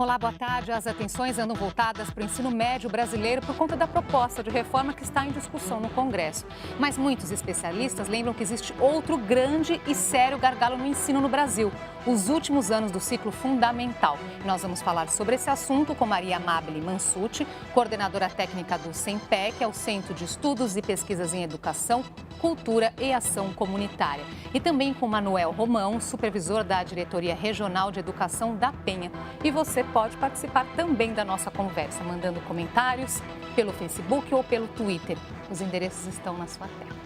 Olá, boa tarde. As atenções andam voltadas para o ensino médio brasileiro por conta da proposta de reforma que está em discussão no Congresso. Mas muitos especialistas lembram que existe outro grande e sério gargalo no ensino no Brasil: os últimos anos do ciclo fundamental. Nós vamos falar sobre esse assunto com Maria Amabile Mansucci, coordenadora técnica do CENPE, que é o Centro de Estudos e Pesquisas em Educação, Cultura e Ação Comunitária. E também com Manuel Romão, supervisor da Diretoria Regional de Educação da Penha. E você pode participar também da nossa conversa, mandando comentários pelo Facebook ou pelo Twitter. Os endereços estão na sua tela.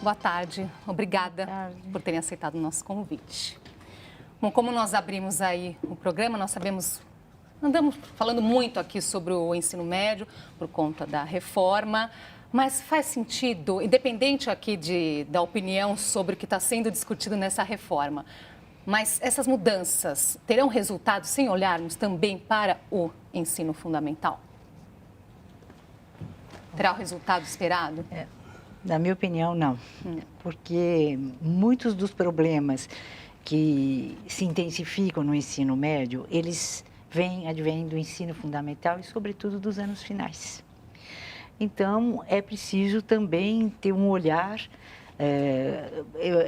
Boa tarde, obrigada por terem aceitado o nosso convite. Bom, como nós abrimos aí o programa, nós andamos falando muito aqui sobre o ensino médio por conta da reforma, mas faz sentido, independente aqui da opinião sobre o que está sendo discutido nessa reforma, mas essas mudanças terão resultado sem olharmos também para o ensino fundamental? Terá o resultado esperado? Na minha opinião, não. Porque muitos dos problemas que se intensificam no ensino médio, eles advêm do ensino fundamental e, sobretudo, dos anos finais. Então, é preciso também ter um olhar.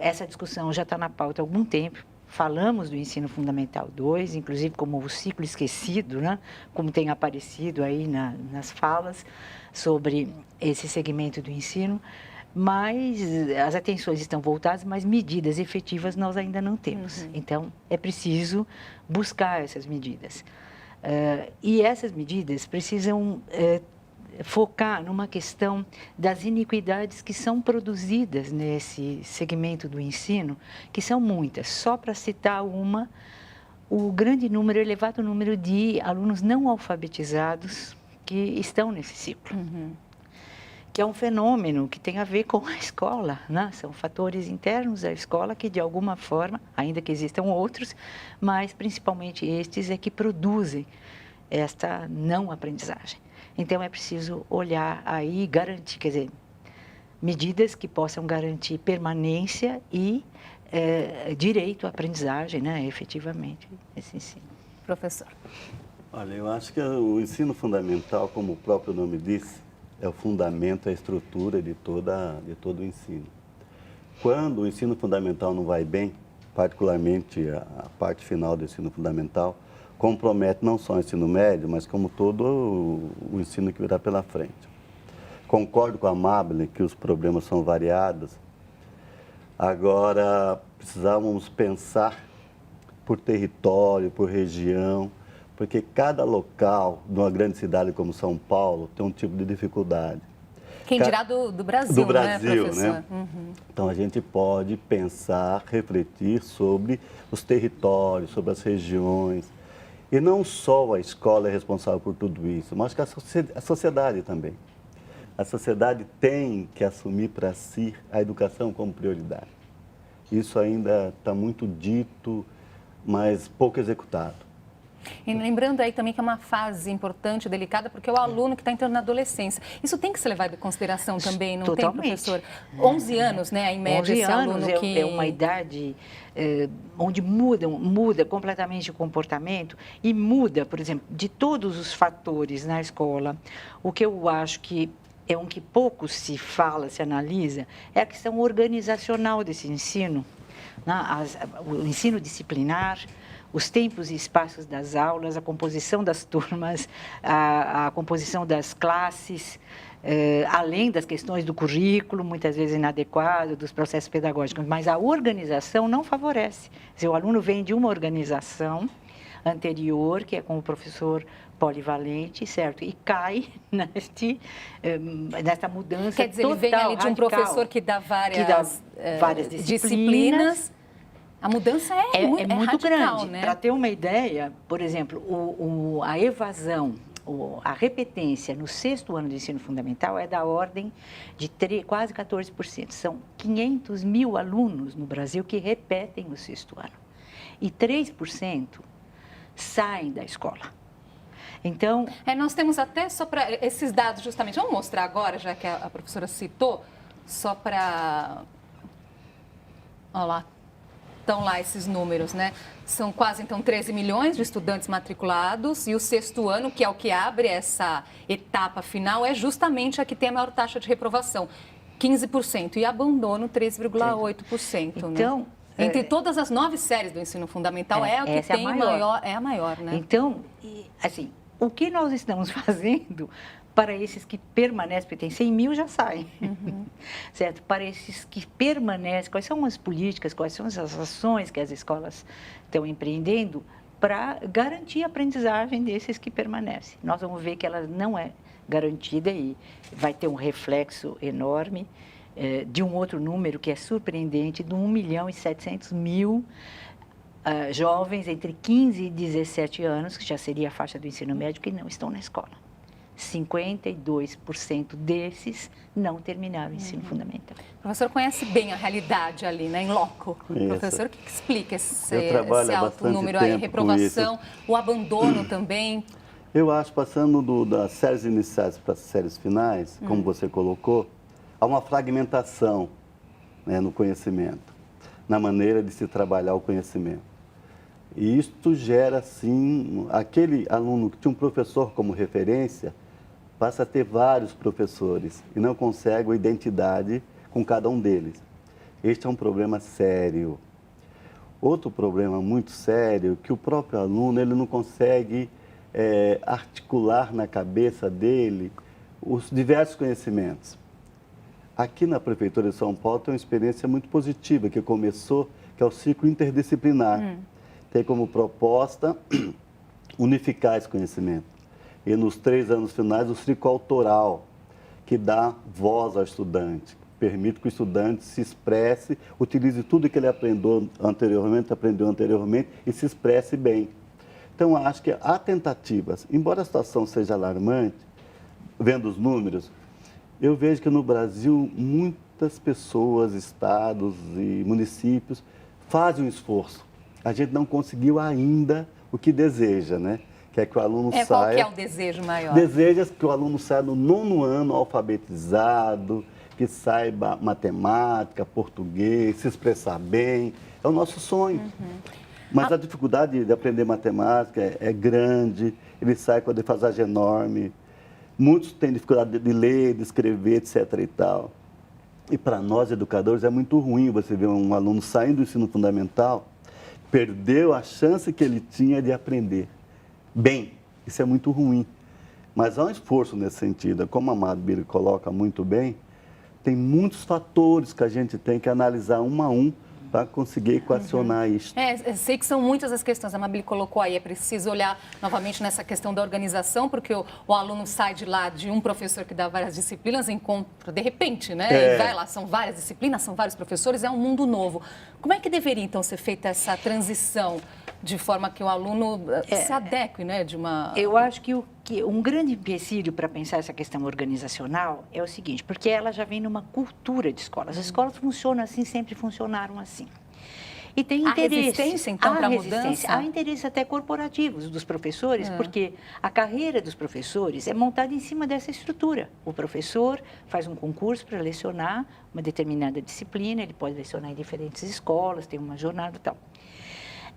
Essa discussão já está na pauta há algum tempo. Falamos do ensino fundamental 2, inclusive como o ciclo esquecido, né? Como tem aparecido aí nas falas sobre esse segmento do ensino, mas as atenções estão voltadas, mas medidas efetivas nós ainda não temos. Então, é preciso buscar essas medidas. E essas medidas precisam focar numa questão das iniquidades que são produzidas nesse segmento do ensino, que são muitas. Só para citar uma, o elevado número de alunos não alfabetizados que estão nesse ciclo. Que é um fenômeno que tem a ver com a escola, né? São fatores internos da escola que, de alguma forma, ainda que existam outros, mas principalmente estes é que produzem esta não aprendizagem. Então, é preciso olhar aí e garantir, quer dizer, medidas que possam garantir permanência e direito à aprendizagem, né, efetivamente, nesse ensino. Professor. Olha, eu acho que o ensino fundamental, como o próprio nome diz, é o fundamento, a estrutura de todo o ensino. Quando o ensino fundamental não vai bem, particularmente a parte final do ensino fundamental, compromete não só o ensino médio, mas como todo o ensino que virá pela frente. Concordo com a Amabile que os problemas são variados. Agora, precisamos pensar por território, por região, porque cada local, numa grande cidade como São Paulo, tem um tipo de dificuldade. Quem dirá do Brasil, do Brasil, né, professor? Né? Então, a gente pode pensar, refletir sobre os territórios, sobre as regiões. E não só a escola é responsável por tudo isso, mas que a sociedade também. A sociedade tem que assumir para si a educação como prioridade. Isso ainda está muito dito, mas pouco executado. E lembrando aí também que é uma fase importante, delicada, porque é o aluno que está entrando na adolescência. Isso tem que ser levado em consideração também, não Totalmente. Tem, professor? 11 anos, né, em média, 11 esse anos aluno que... é uma idade onde muda completamente o comportamento e muda, por exemplo, de todos os fatores na escola. O que eu acho que é um que pouco se fala, se analisa, é a questão organizacional desse ensino, né? O ensino disciplinar, os tempos e espaços das aulas, a composição das turmas, a composição das classes, além das questões do currículo, muitas vezes inadequado, dos processos pedagógicos, mas a organização não favorece. Quer dizer, o aluno vem de uma organização anterior, que é com o professor polivalente, certo? E cai nesta mudança. Quer dizer, total, ele vem ali de um radical, professor que dá várias disciplinas. A mudança é muito radical, grande. né? Para ter uma ideia, por exemplo, a evasão, a repetência no 6º ano do ensino fundamental é da ordem de quase 14%. São 500 mil alunos no Brasil que repetem o 6º ano. E 3% saem da escola. Então... nós temos até só para esses dados, justamente, vamos mostrar agora, já que a professora citou, só para... Olha lá. estão lá esses números, né? São quase, então, 13 milhões de estudantes matriculados e o sexto ano, que é o que abre essa etapa final, é justamente a que tem a maior taxa de reprovação, 15%, e abandono, 3,8%. Então, né? Entre todas as 9 séries do ensino fundamental, é o que tem a maior, né? Então, assim, o que nós estamos fazendo para esses que permanecem, porque tem 100 mil já saem, certo? Para esses que permanecem, quais são as políticas, quais são as ações que as escolas estão empreendendo para garantir a aprendizagem desses que permanecem? Nós vamos ver que ela não é garantida e vai ter um reflexo enorme de um outro número que é surpreendente, de 1.700.000 jovens entre 15 e 17 anos, que já seria a faixa do ensino médio, que não estão na escola. 52% desses não terminaram o ensino fundamental. O professor conhece bem a realidade ali, né, em loco. Isso. Professor, o que explica esse alto bastante número aí? Reprovação, o abandono também? Eu acho, passando das séries iniciais para as séries finais, como você colocou, há uma fragmentação, né, no conhecimento, na maneira de se trabalhar o conhecimento. E isto gera, assim, aquele aluno que tinha um professor como referência, passa a ter vários professores e não consegue uma identidade com cada um deles. Este é um problema sério. Outro problema muito sério é que o próprio aluno ele não consegue articular na cabeça dele os diversos conhecimentos. Aqui na Prefeitura de São Paulo tem uma experiência muito positiva que começou, que é o ciclo interdisciplinar. Tem como proposta unificar esse conhecimento. E nos 3 anos finais, o ciclo autoral, que dá voz ao estudante, permite que o estudante se expresse, utilize tudo que ele aprendeu anteriormente e se expresse bem. Então, acho que há tentativas, embora a situação seja alarmante, vendo os números, eu vejo que no Brasil muitas pessoas, estados e municípios fazem um esforço. A gente não conseguiu ainda o que deseja, né? Que é que o aluno saia... Qual que é o desejo maior? Deseja que o aluno saia no 9º ano alfabetizado, que saiba matemática, português, se expressar bem. É o nosso sonho. Mas a dificuldade de aprender matemática é grande, ele sai com a defasagem enorme. Muitos têm dificuldade de ler, de escrever, etc. e tal. E para nós, educadores, é muito ruim você ver um aluno saindo do ensino fundamental, perdeu a chance que ele tinha de aprender bem. Isso é muito ruim. Mas há um esforço nesse sentido. Como a Mabília coloca muito bem, tem muitos fatores que a gente tem que analisar um a um para conseguir equacionar isso. Sei que são muitas as questões, a Mabília colocou aí, é preciso olhar novamente nessa questão da organização, porque o aluno sai de lá de um professor que dá várias disciplinas, encontra de repente, né? E vai lá, são várias disciplinas, são vários professores, é um mundo novo. Como é que deveria, então, ser feita essa transição de forma que o aluno se adeque, né? Eu acho que um grande empecilho para pensar essa questão organizacional é o seguinte, porque ela já vem numa cultura de escolas. As escolas funcionam assim, sempre funcionaram assim. E tem interesse. Há resistência, então, para a mudança? Há interesses até corporativos dos professores, porque a carreira dos professores é montada em cima dessa estrutura. O professor faz um concurso para lecionar uma determinada disciplina, ele pode lecionar em diferentes escolas, tem uma jornada e tal.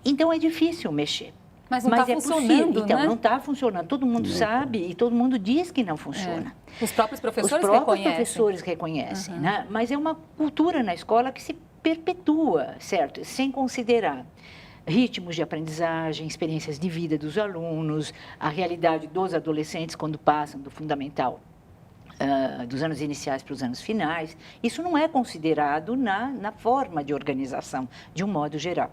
Então, é difícil mexer. Mas não está funcionando, então, né? não está funcionando. Todo mundo sabe e todo mundo diz que não funciona. Os próprios professores reconhecem, né? Mas é uma cultura na escola que se perpetua, certo? Sem considerar ritmos de aprendizagem, experiências de vida dos alunos, a realidade dos adolescentes quando passam do fundamental, dos anos iniciais para os anos finais. Isso não é considerado na forma de organização, de um modo geral.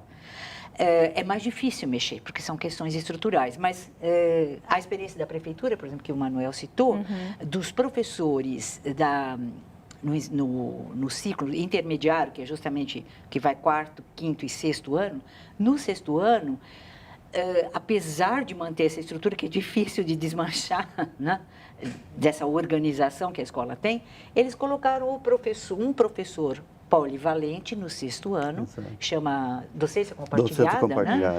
É mais difícil mexer, porque são questões estruturais, mas a experiência da prefeitura, por exemplo, que o Manuel citou, dos professores no ciclo intermediário, que é justamente que vai 4º, 5º e 6º ano, no 6º ano, apesar de manter essa estrutura, que é difícil de desmanchar, né, dessa organização que a escola tem, eles colocaram um professor polivalente no 6º ano, chama docência compartilhada,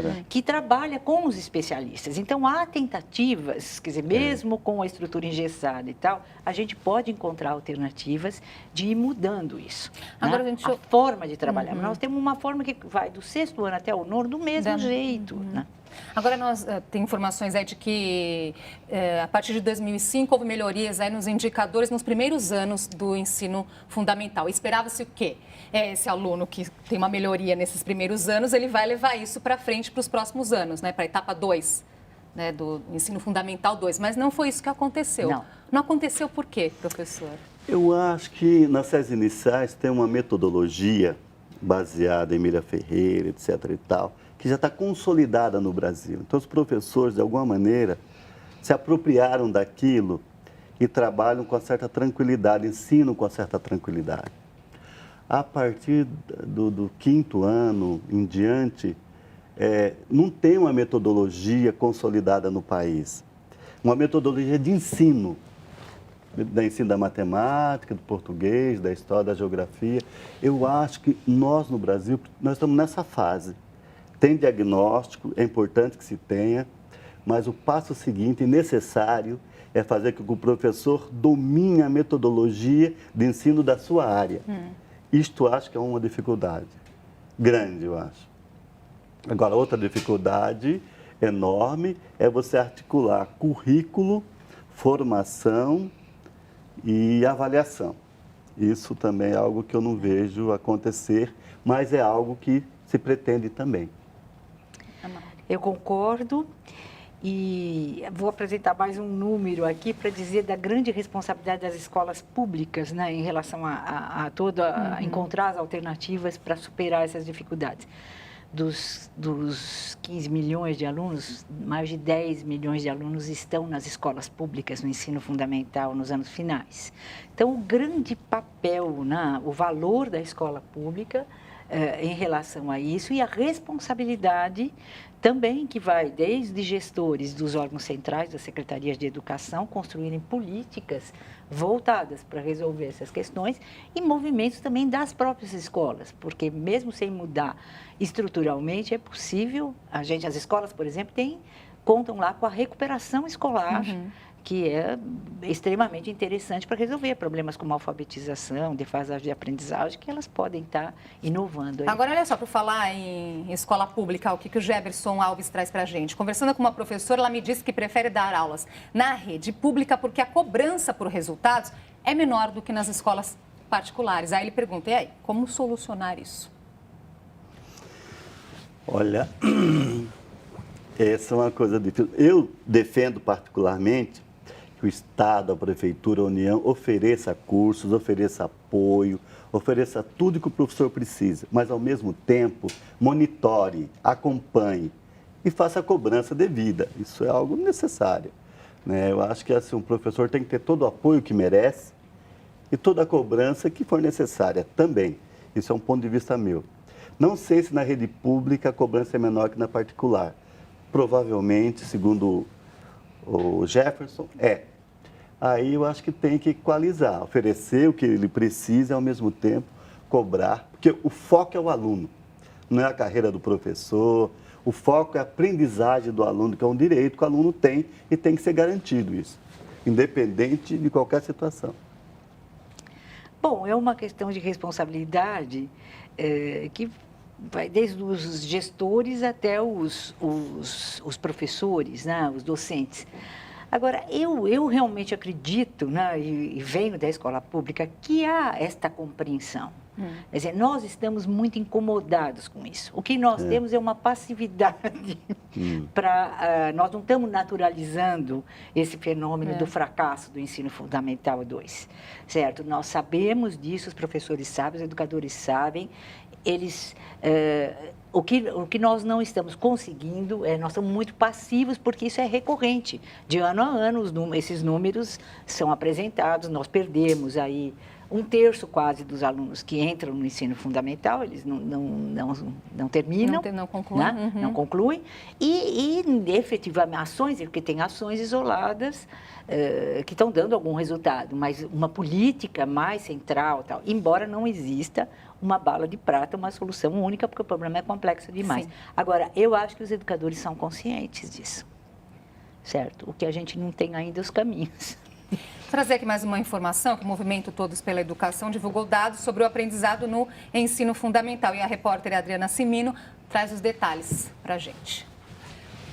né? Que trabalha com os especialistas. Então, há tentativas, quer dizer, mesmo com a estrutura engessada e tal, a gente pode encontrar alternativas de ir mudando isso. Agora, né? gente, A forma de trabalhar. Nós temos uma forma que vai do 6º ano até o 9º do mesmo jeito, né? Agora, nós tem informações aí de que, a partir de 2005, houve melhorias aí nos indicadores nos primeiros anos do ensino fundamental. Esperava-se o quê? Esse aluno que tem uma melhoria nesses primeiros anos, ele vai levar isso para frente para os próximos anos, né? Para a etapa 2, né? Do ensino fundamental 2. Mas não foi isso que aconteceu. Não aconteceu por quê, professor? Eu acho que nas séries iniciais tem uma metodologia baseada em Emília Ferreira, etc. e tal, que já está consolidada no Brasil. Então, os professores, de alguma maneira, se apropriaram daquilo e trabalham com certa tranquilidade, ensinam com certa tranquilidade. A partir do 5º ano em diante, não tem uma metodologia consolidada no país. Uma metodologia de ensino da matemática, do português, da história, da geografia. Eu acho que nós, no Brasil, nós estamos nessa fase. Tem diagnóstico, é importante que se tenha, mas o passo seguinte, necessário, é fazer com que o professor domine a metodologia de ensino da sua área. Isto acho que é uma dificuldade grande, eu acho. Agora, outra dificuldade enorme é você articular currículo, formação e avaliação. Isso também é algo que eu não vejo acontecer, mas é algo que se pretende também. Eu concordo e vou apresentar mais um número aqui para dizer da grande responsabilidade das escolas públicas, né, em relação a encontrar as alternativas para superar essas dificuldades. Dos 15 milhões de alunos, mais de 10 milhões de alunos estão nas escolas públicas no ensino fundamental nos anos finais. Então, o grande papel, né, o valor da escola pública em relação a isso e a responsabilidade também que vai desde gestores dos órgãos centrais, das secretarias de educação, construírem políticas voltadas para resolver essas questões e movimentos também das próprias escolas, porque mesmo sem mudar estruturalmente é possível, as escolas, por exemplo, contam lá com a recuperação escolar, que é extremamente interessante para resolver problemas como alfabetização, defasagem de aprendizagem, que elas podem estar inovando aí. Agora, olha só, para falar em escola pública, o que o Jefferson Alves traz para a gente. Conversando com uma professora, ela me disse que prefere dar aulas na rede pública porque a cobrança por resultados é menor do que nas escolas particulares. Aí ele pergunta, e aí, como solucionar isso? Olha, essa é uma coisa difícil. Eu defendo particularmente que o Estado, a Prefeitura, a União ofereça cursos, ofereça apoio, ofereça tudo que o professor precisa, mas ao mesmo tempo monitore, acompanhe e faça a cobrança devida. Isso é algo necessário, né? Eu acho que assim, um professor tem que ter todo o apoio que merece e toda a cobrança que for necessária também. Isso é um ponto de vista meu. Não sei se na rede pública a cobrança é menor que na particular. Provavelmente, segundo o Jefferson, é. Aí eu acho que tem que equalizar, oferecer o que ele precisa e, ao mesmo tempo, cobrar. Porque o foco é o aluno, não é a carreira do professor. O foco é a aprendizagem do aluno, que é um direito que o aluno tem e tem que ser garantido isso, independente de qualquer situação. Bom, é uma questão de responsabilidade que vai desde os gestores até os professores, né, os docentes. Agora, eu realmente acredito, né, e venho da escola pública, que há esta compreensão. Quer dizer, nós estamos muito incomodados com isso. O que nós temos é uma passividade nós não estamos naturalizando esse fenômeno do fracasso do ensino fundamental 2, certo? Nós sabemos disso, os professores sabem, os educadores sabem. O que nós não estamos conseguindo, nós estamos muito passivos, porque isso é recorrente. De ano a ano, esses números são apresentados, nós perdemos aí 1/3 quase dos alunos que entram no ensino fundamental, eles não terminam, não concluem. Né? Não concluem. E efetivamente, ações, porque tem ações isoladas que estão dando algum resultado, mas uma política mais central, tal, embora não exista uma bala de prata, uma solução única, porque o problema é complexo demais. Sim. Agora, eu acho que os educadores são conscientes disso, certo? O que a gente não tem ainda é os caminhos. Trazer aqui mais uma informação que o Movimento Todos pela Educação divulgou dados sobre o aprendizado no ensino fundamental. E a repórter Adriana Cimino traz os detalhes para a gente.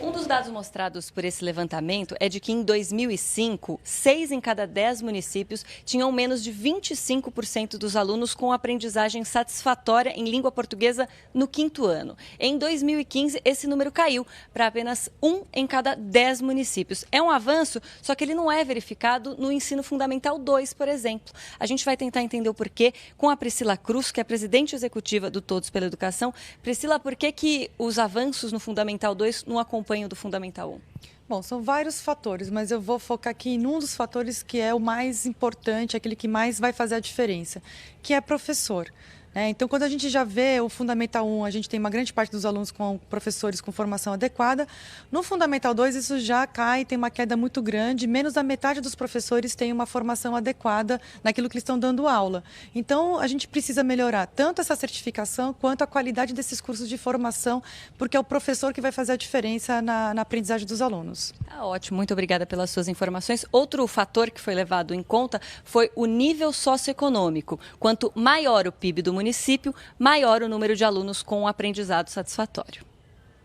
Um dos dados mostrados por esse levantamento é de que em 2005, 6 em cada 10 municípios tinham menos de 25% dos alunos com aprendizagem satisfatória em língua portuguesa no 5º ano. Em 2015, esse número caiu para apenas 1 em cada 10 municípios. É um avanço, só que ele não é verificado no ensino fundamental 2, por exemplo. A gente vai tentar entender o porquê com a Priscila Cruz, que é presidente executiva do Todos pela Educação. Priscila, por que os avanços no Fundamental 2 não acompanham do Fundamental 1? Bom, são vários fatores, mas eu vou focar aqui em um dos fatores que é o mais importante, aquele que mais vai fazer a diferença, que é professor. Então, quando a gente já vê o Fundamental 1, a gente tem uma grande parte dos alunos com professores com formação adequada. No Fundamental 2, isso já cai, tem uma queda muito grande. Menos da metade dos professores tem uma formação adequada naquilo que eles estão dando aula. Então, a gente precisa melhorar tanto essa certificação quanto a qualidade desses cursos de formação, porque é o professor que vai fazer a diferença na aprendizagem dos alunos. Tá ótimo, muito obrigada pelas suas informações. Outro fator que foi levado em conta foi o nível socioeconômico. Quanto maior o PIB do município, maior o número de alunos com aprendizado satisfatório.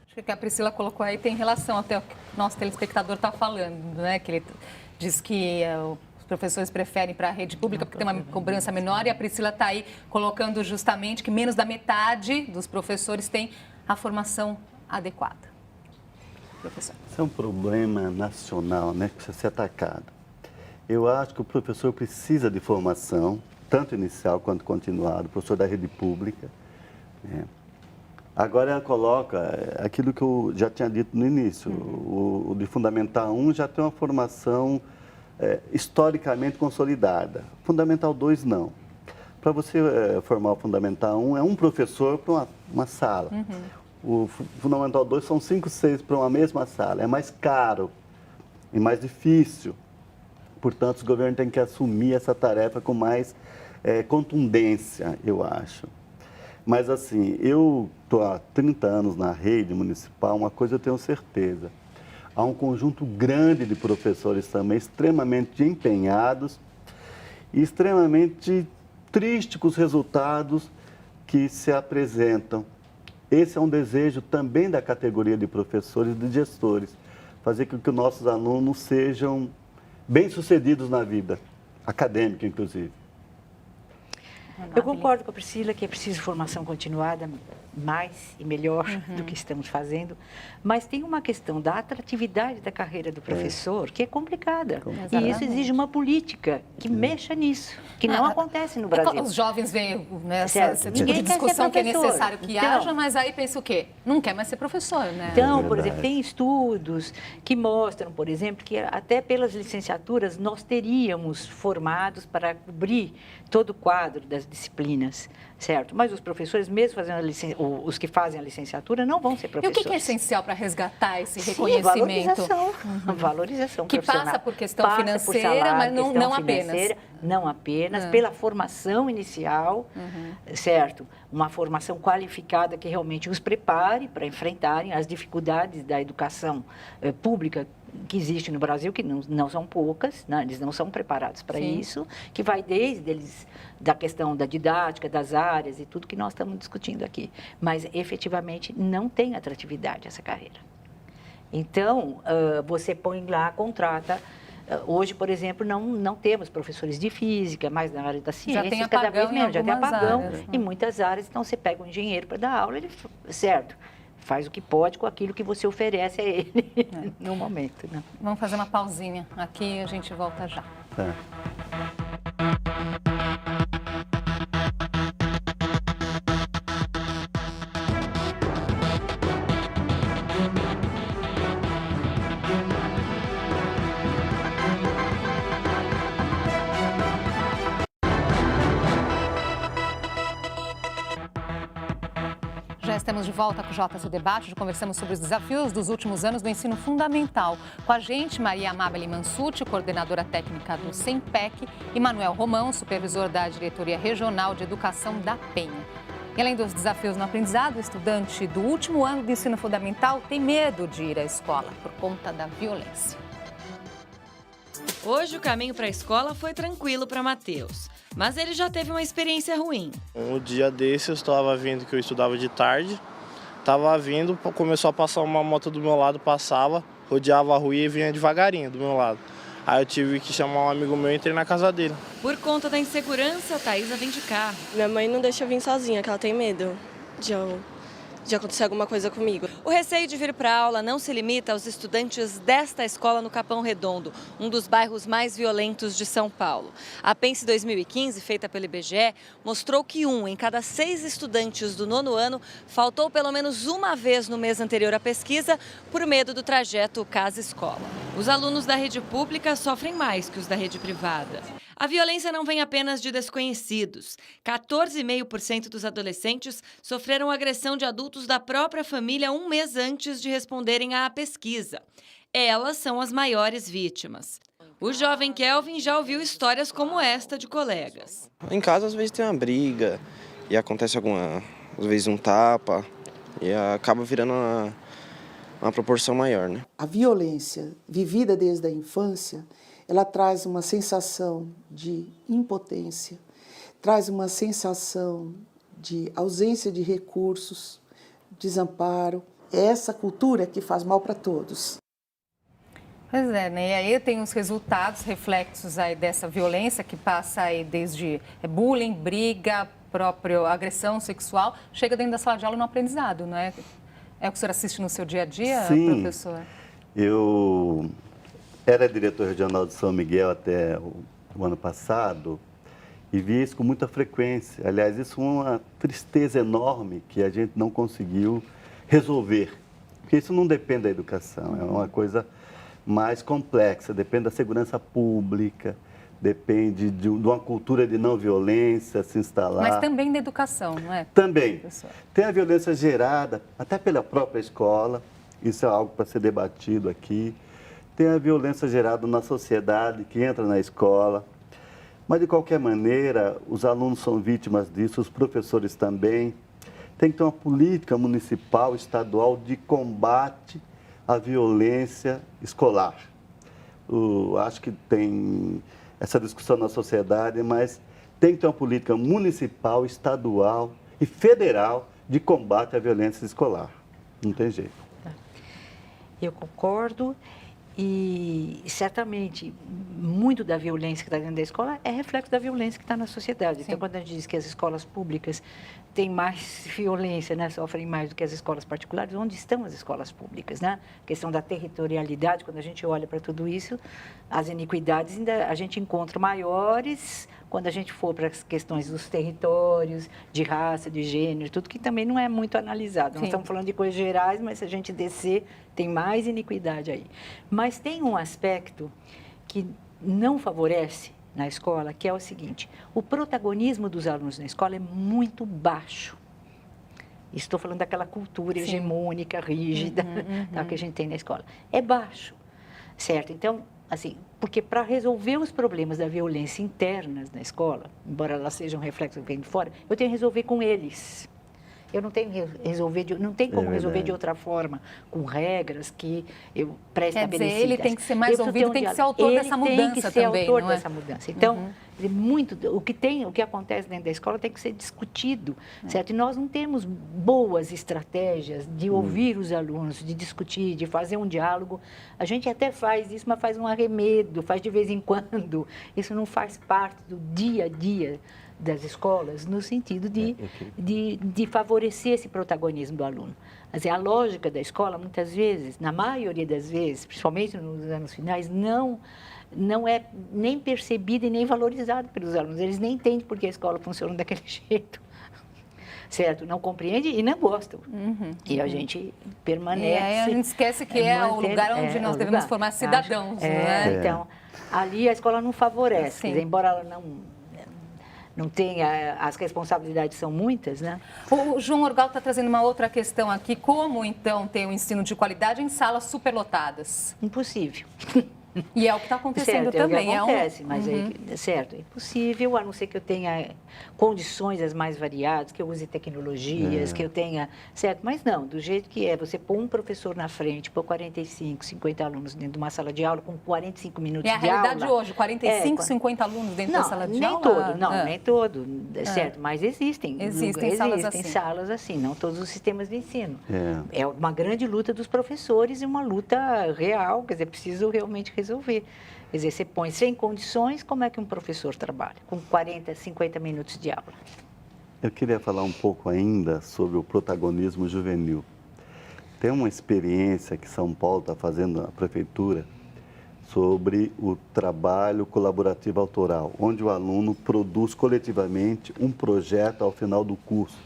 Acho que o que a Priscila colocou aí tem relação até o que o nosso telespectador está falando, né? Que ele diz que os professores preferem para a rede pública porque tem uma cobrança menor, e a Priscila está aí colocando justamente que menos da metade dos professores tem a formação adequada. Professor. Isso é um problema nacional, né, que precisa ser atacado. Eu acho que o professor precisa de formação, tanto inicial quanto continuado, professor da rede pública. Agora ela coloca aquilo que eu já tinha dito no início, o de Fundamental 1 já tem uma formação historicamente consolidada. Fundamental 2 não. Para você formar o Fundamental 1 é um professor para uma sala. O Fundamental 2 são 5, 6 para uma mesma sala. É mais caro e mais difícil. Portanto, o governo tem que assumir essa tarefa com mais contundência, eu acho. Mas, assim, eu estou há 30 anos na rede municipal, uma coisa eu tenho certeza. Há um conjunto grande de professores também extremamente empenhados e extremamente tristes com os resultados que se apresentam. Esse é um desejo também da categoria de professores e de gestores, fazer com que os nossos alunos sejam bem-sucedidos na vida, acadêmica, inclusive. Eu concordo com a Priscila que é preciso formação continuada, mais e melhor do que estamos fazendo, mas tem uma questão da atratividade da carreira do professor que é complicada. E isso exige uma política que mexa nisso, que não acontece no Brasil. Os jovens veem esse tipo de discussão que é necessário que haja, mas aí pensa o quê? Não quer mais ser professor, né? Então, por exemplo, tem estudos que mostram, por exemplo, que até pelas licenciaturas nós teríamos formados para cobrir todo o quadro das disciplinas, certo? Mas os professores, mesmo fazendo os que fazem a licenciatura, não vão ser professores. E o que é essencial para resgatar esse reconhecimento? Valorização que profissional. Passa por questão financeira, mas não apenas. Não apenas, pela formação inicial, certo? Uma formação qualificada que realmente os prepare para enfrentarem as dificuldades da educação pública que existe no Brasil, que não são poucas, né? Eles não são preparados para isso, que vai desde eles, da questão da didática, das áreas e tudo que nós estamos discutindo aqui. Mas, efetivamente, não tem atratividade essa carreira. Então, você põe lá, contrata. Hoje, por exemplo, não temos professores de física, mas na área da ciência, cada vez menos, já tem apagão em muitas áreas. Então, você pega um engenheiro para dar aula, ele, certo, faz o que pode com aquilo que você oferece a ele no momento. Né? Vamos fazer uma pausinha aqui e a gente volta já. Já estamos de volta com o JC Debate. Hoje conversamos sobre os desafios dos últimos anos do ensino fundamental. Com a gente, Maria Amábile Mansucci, coordenadora técnica do SEMPEC, e Manuel Romão, supervisor da Diretoria Regional de Educação da Penha. E além dos desafios no aprendizado, o estudante do último ano do ensino fundamental tem medo de ir à escola por conta da violência. Hoje o caminho para a escola foi tranquilo para Matheus, mas ele já teve uma experiência ruim. Um dia desse eu estava vindo, que eu estudava de tarde, estava vindo, começou a passar uma moto do meu lado, passava, rodeava a rua e vinha devagarinho do meu lado. Aí eu tive que chamar um amigo meu e entrei na casa dele. Por conta da insegurança, a Thaisa vem de carro. Minha mãe não deixa eu vir sozinha, que ela tem medo de acontecer alguma coisa comigo. O receio de vir para a aula não se limita aos estudantes desta escola no Capão Redondo, um dos bairros mais violentos de São Paulo. A PENSE 2015, feita pelo IBGE, mostrou que 1 em cada 6 estudantes do 9º ano faltou pelo menos uma vez no mês anterior à pesquisa por medo do trajeto casa-escola. Os alunos da rede pública sofrem mais que os da rede privada. A violência não vem apenas de desconhecidos. 14,5% dos adolescentes sofreram agressão de adultos da própria família um mês antes de responderem à pesquisa. Elas são as maiores vítimas. O jovem Kelvin já ouviu histórias como esta de colegas. Em casa, às vezes, tem uma briga e acontece às vezes, um tapa e acaba virando uma proporção maior, né? A violência vivida desde a infância, ela traz uma sensação de impotência, traz uma sensação de ausência de recursos, desamparo. É essa cultura que faz mal para todos. Pois é, né? E aí tem os resultados, reflexos aí dessa violência que passa aí desde bullying, briga, própria agressão sexual, chega dentro da sala de aula no aprendizado, não é? É o que o senhor assiste no seu dia a dia, Sim, professor? Eu era diretor regional de São Miguel até o ano passado e vi isso com muita frequência. Aliás, isso é uma tristeza enorme que a gente não conseguiu resolver. Porque isso não depende da educação, é uma coisa mais complexa, depende da segurança pública, depende de uma cultura de não violência se instalar. Mas também da educação, não é? Também. Professor? Tem a violência gerada até pela própria escola, isso é algo para ser debatido aqui. Tem a violência gerada na sociedade, que entra na escola. Mas, de qualquer maneira, os alunos são vítimas disso, os professores também. Tem que ter uma política municipal, estadual, de combate à violência escolar. Acho que tem essa discussão na sociedade, mas tem que ter uma política municipal, estadual e federal de combate à violência escolar. Não tem jeito. Eu concordo. E, certamente, muito da violência que está dentro da escola é reflexo da violência que está na sociedade. Sim. Então, quando a gente diz que as escolas públicas têm mais violência, né, sofrem mais do que as escolas particulares, onde estão as escolas públicas? Né? A questão da territorialidade, quando a gente olha para tudo isso, as iniquidades ainda a gente encontra maiores quando a gente for para as questões dos territórios, de raça, de gênero, tudo que também não é muito analisado. Nós estamos falando de coisas gerais, mas se a gente descer, tem mais iniquidade aí. Mas tem um aspecto que não favorece na escola, que é o seguinte: o protagonismo dos alunos na escola é muito baixo. Estou falando daquela cultura hegemônica, rígida, que a gente tem na escola. É baixo, certo? Então, assim, porque para resolver os problemas da violência internas na escola, embora elas sejam reflexos que vêm de fora, eu tenho que resolver com eles. Eu não tenho não tem como resolver de outra forma, com regras que eu pré-estabelecidas. Ele tem que ser mais ouvido, tem que ser autor dessa mudança também, Ele tem que ser autor dessa mudança. Então, o que acontece dentro da escola tem que ser discutido, certo? E nós não temos boas estratégias de ouvir os alunos, de discutir, de fazer um diálogo. A gente até faz isso, mas faz um arremedo, faz de vez em quando. Isso não faz parte do dia a dia das escolas, no sentido de favorecer esse protagonismo do aluno. Assim, a lógica da escola, muitas vezes, na maioria das vezes, principalmente nos anos finais, não é nem percebida e nem valorizada pelos alunos. Eles nem entendem por que a escola funciona daquele jeito. Certo? Não compreende e não gostam. E a gente permanece... E aí a gente esquece que é o lugar onde nós devemos formar cidadãos. Então, ali a escola não favorece. Quer dizer, embora ela não tenha, as responsabilidades são muitas, né? O João Orgal está trazendo uma outra questão aqui. Como, então, ter um ensino de qualidade em salas superlotadas? Impossível. E é o que está acontecendo também. É o que acontece, mas certo, é impossível, a não ser que eu tenha condições as mais variadas, que eu use tecnologias, que eu tenha, certo? Mas não, do jeito que é, você pôr um professor na frente, pôr 45, 50 alunos dentro de uma sala de aula com 45 minutos de aula. É a realidade hoje, 45, 50 alunos dentro da sala de aula? Nem todo, certo, mas existem salas assim, não todos os sistemas de ensino. É uma grande luta dos professores e uma luta real, quer dizer, preciso realmente resolver. Quer dizer, você põe sem condições, como é que um professor trabalha? Com 40, 50 minutos de aula. Eu queria falar um pouco ainda sobre o protagonismo juvenil. Tem uma experiência que São Paulo está fazendo na prefeitura sobre o trabalho colaborativo autoral, onde o aluno produz coletivamente um projeto ao final do curso.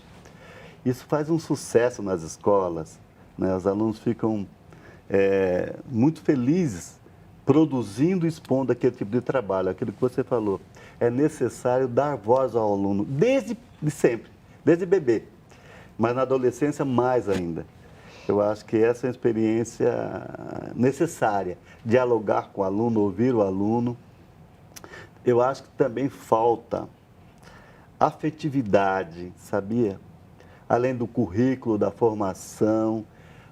Isso faz um sucesso nas escolas, né? Os alunos ficam muito felizes produzindo e expondo aquele tipo de trabalho, aquilo que você falou. É necessário dar voz ao aluno, desde sempre, desde bebê, mas na adolescência mais ainda. Eu acho que essa é uma experiência necessária, dialogar com o aluno, ouvir o aluno. Eu acho que também falta afetividade, sabia? Além do currículo, da formação,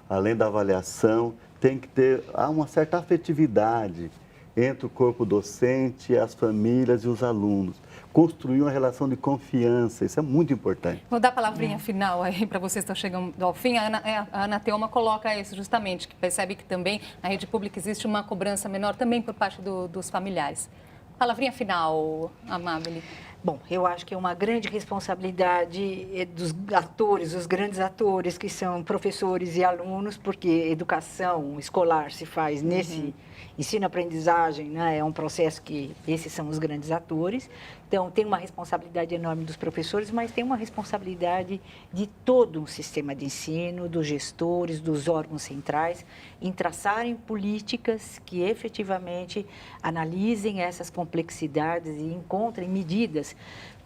além da avaliação, tem que ter uma certa afetividade entre o corpo docente, as famílias e os alunos. Construir uma relação de confiança, isso é muito importante. Vou dar a palavrinha final aí para vocês que estão chegando ao fim. A Ana Theoma coloca isso justamente, que percebe que também na rede pública existe uma cobrança menor também por parte dos familiares. Palavrinha final, Amábile. Bom, eu acho que é uma grande responsabilidade dos atores, os grandes atores, que são professores e alunos, porque educação escolar se faz nesse ensino-aprendizagem, né? É um processo que esses são os grandes atores. Então, tem uma responsabilidade enorme dos professores, mas tem uma responsabilidade de todo o sistema de ensino, dos gestores, dos órgãos centrais, em traçarem políticas que efetivamente analisem essas complexidades e encontrem medidas,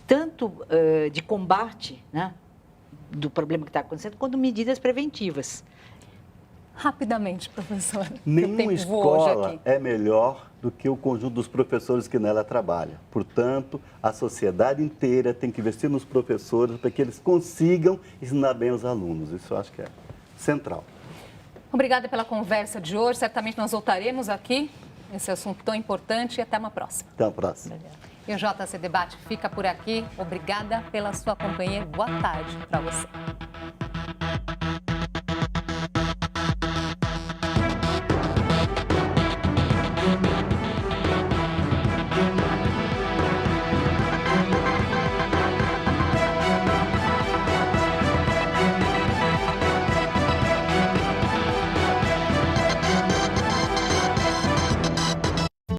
tanto de combate, né, do problema que está acontecendo, quanto medidas preventivas. Rapidamente, professor. Nenhuma escola é melhor do que o conjunto dos professores que nela trabalham. Portanto, a sociedade inteira tem que investir nos professores para que eles consigam ensinar bem os alunos. Isso eu acho que é central. Obrigada pela conversa de hoje. Certamente nós voltaremos aqui nesse assunto tão importante e até uma próxima. Até a próxima. E o JC Debate fica por aqui. Obrigada pela sua companhia. Boa tarde para você.